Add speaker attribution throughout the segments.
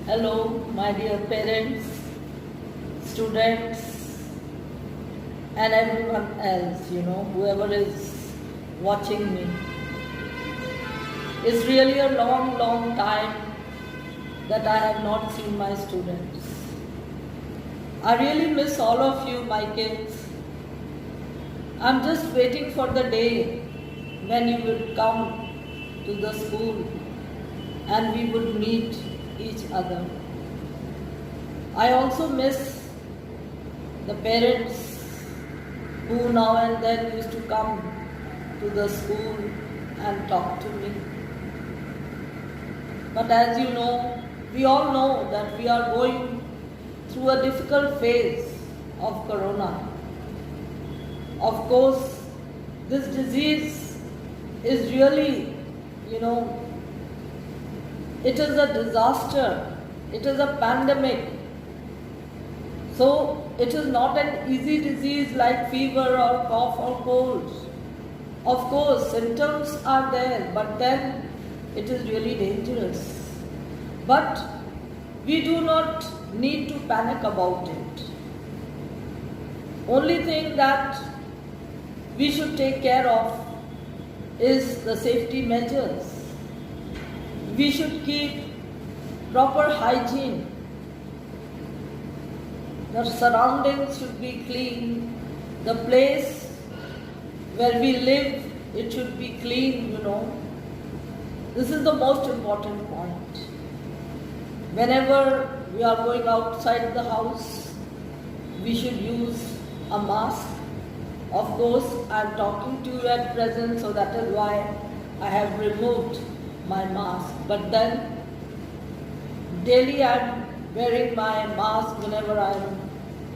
Speaker 1: Hello, my dear parents, students, and everyone else, whoever is watching me. It's really a long, long time that I have not seen my students. I really miss all of you, my kids. I'm just waiting for the day when you would come to the school and we would meet each other. I also miss the parents who now and then used to come to the school and talk to me. But as you know, we all know that we are going through a difficult phase of corona. Of course, this disease is really, it is a disaster. It is a pandemic. So it is not an easy disease like fever or cough or cold. Of course, symptoms are there, but then it is really dangerous. But we do not need to panic about it. Only thing that we should take care of is the safety measures. We should keep proper hygiene. The surroundings should be clean. The place where we live, it should be clean, This is the most important point. Whenever we are going outside the house, we should use a mask. Of course, I am talking to you at present, so that is why I have removed my mask. But then, daily I am wearing my mask whenever I am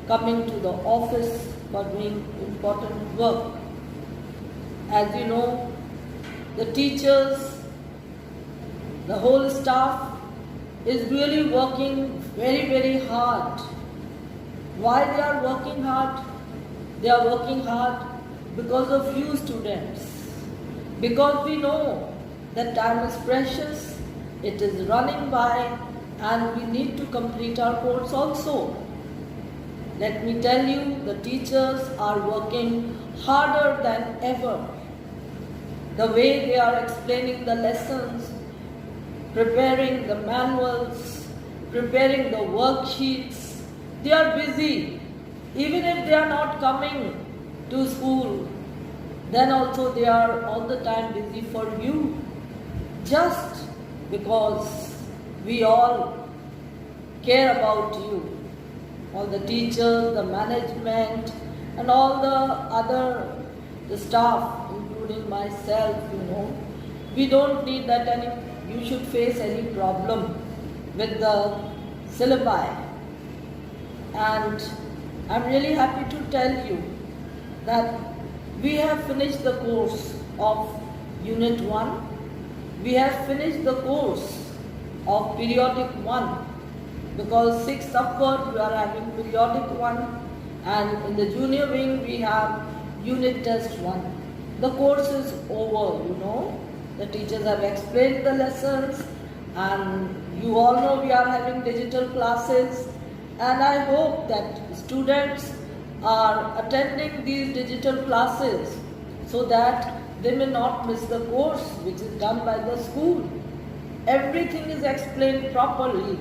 Speaker 1: coming to the office for doing important work. As you know, the teachers, the whole staff is really working very, very hard. Why they are working hard? They are working hard because of you students. Because we know that time is precious, it is running by, and we need to complete our course also. Let me tell you, the teachers are working harder than ever. The way they are explaining the lessons, preparing the manuals, preparing the worksheets, they are busy. Even if they are not coming to school, then also they are all the time busy for you. Just because we all care about you. All the teachers, the management, and all the staff, including myself, We don't need that you should face any problem with the syllabi. And I'm really happy to tell you that we have finished the course of Unit 1. We have finished the course of Periodic 1. Because 6th upward we are having Periodic 1, and in the junior wing we have Unit Test 1. The course is over, The teachers have explained the lessons, and you all know we are having digital classes, and I hope that students are attending these digital classes so that they may not miss the course which is done by the school. Everything is explained properly.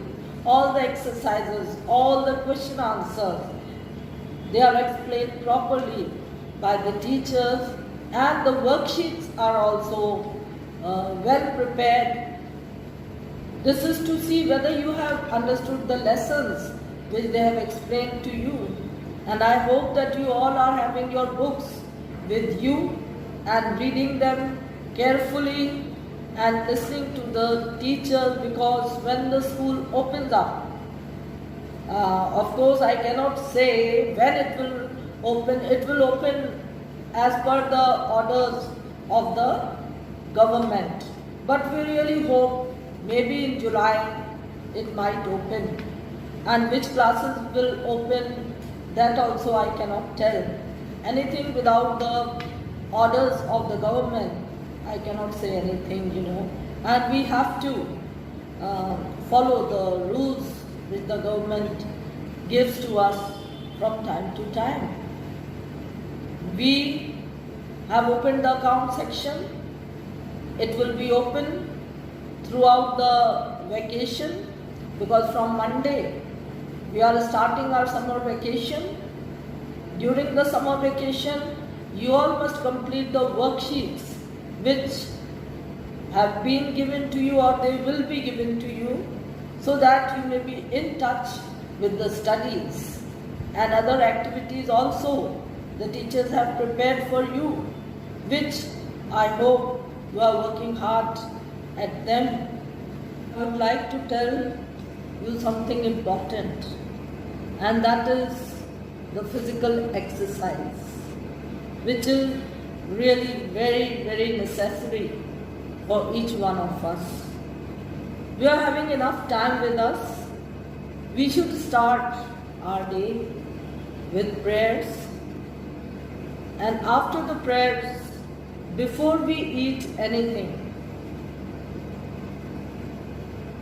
Speaker 1: All the exercises, all the question answers, they are explained properly by the teachers, and the worksheets are also well prepared. This is to see whether you have understood the lessons which they have explained to you. And I hope that you all are having your books with you and reading them carefully and listening to the teachers, because when the school opens up, of course I cannot say when it will open. It will open as per the orders of the government. But we really hope maybe in July it might open. And which classes will open, that also I cannot tell. Anything without the orders of the government, I cannot say anything, And we have to follow the rules which the government gives to us from time to time. We have opened the account section. It will be open throughout the vacation, because from Monday we are starting our summer vacation. During the summer vacation, you all must complete the worksheets which have been given to you or they will be given to you, so that you may be in touch with the studies and other activities also the teachers have prepared for you, which I hope you are working hard at them. I would like to tell you something important, and that is the physical exercise, which is really very, very necessary for each one of us. We are having enough time with us. We should start our day with prayers, and after the prayers, before we eat anything,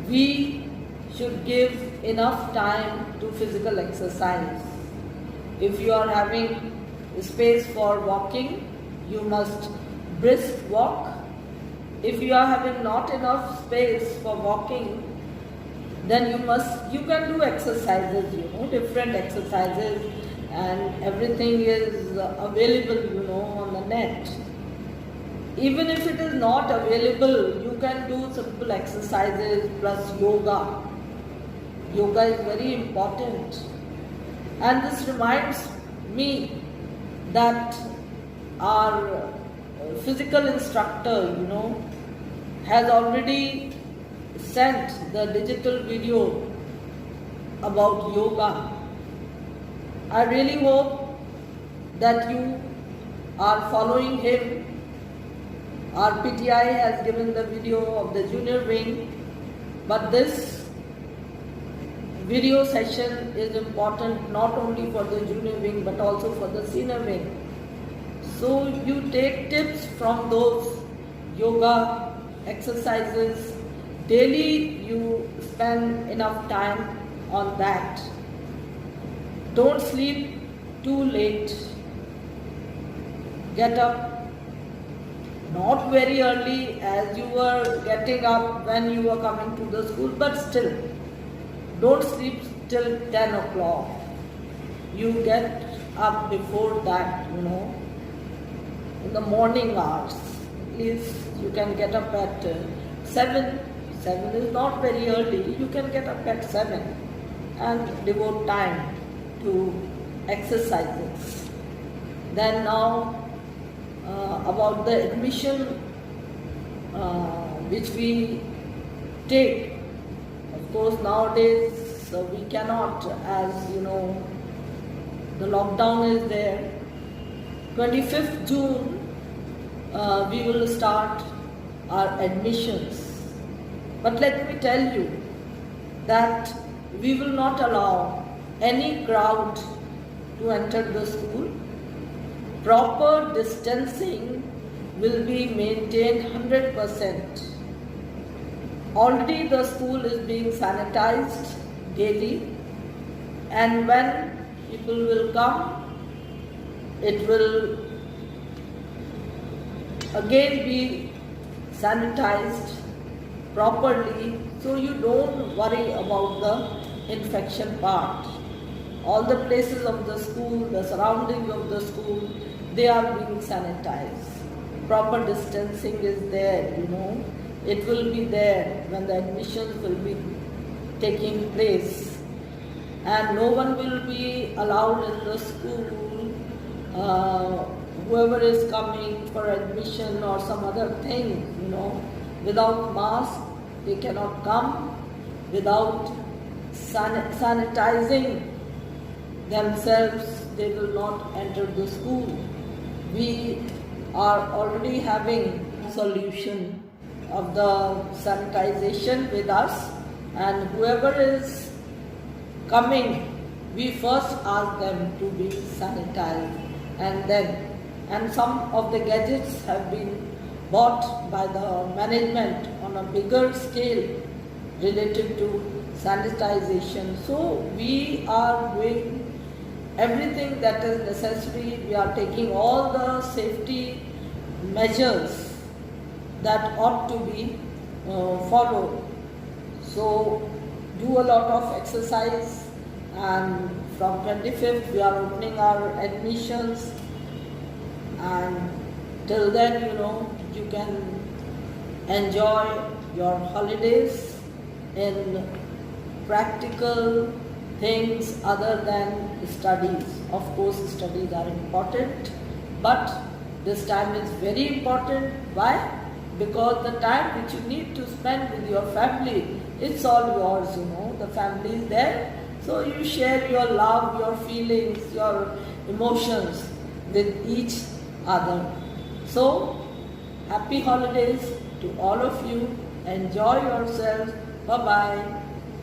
Speaker 1: we should give enough time to physical exercise. If you are having space for walking, you must brisk walk. If you are having not enough space for walking, then you can do exercises, different exercises, and everything is available, on the net. Even if it is not available, you can do simple exercises plus yoga. Yoga is very important. And this reminds me that our physical instructor, has already sent the digital video about yoga. I really hope that you are following him. Our PTI has given the video of the junior wing, but this video session is important not only for the junior wing but also for the senior wing. So you take tips from those yoga exercises. Daily you spend enough time on that. Don't sleep too late. Get up not very early as you were getting up when you were coming to the school, but still, don't sleep till 10 o'clock. You get up before that, in the morning hours. At least you can get up at 7. 7 is not very early. You can get up at 7 and devote time to exercises. Then now, about the admission which we take. Of course, nowadays we cannot, as the lockdown is there. 25th June, we will start our admissions. But let me tell you that we will not allow any crowd to enter the school. Proper distancing will be maintained 100%. Already the school is being sanitized daily, and when people will come, it will again be sanitized properly, so you don't worry about the infection part. All the places of the school, the surroundings of the school, they are being sanitized. Proper distancing is there, It will be there when the admissions will be taking place. And no one will be allowed in the school. Whoever is coming for admission or some other thing, without mask, they cannot come. Without sanitizing themselves, they will not enter the school. We are already having solution of the sanitization with us, and whoever is coming, we first ask them to be sanitized, and some of the gadgets have been bought by the management on a bigger scale, related to sanitization. So we are doing everything that is necessary. We are taking all the safety measures that ought to be followed. So do a lot of exercise, and from 25th we are opening our admissions, and till then, you can enjoy your holidays in practical things other than studies. Of course, studies are important, but this time is very important. Why? Because the time which you need to spend with your family, it's all yours, the family is there. So you share your love, your feelings, your emotions with each other. So, happy holidays to all of you. Enjoy yourselves. Bye-bye.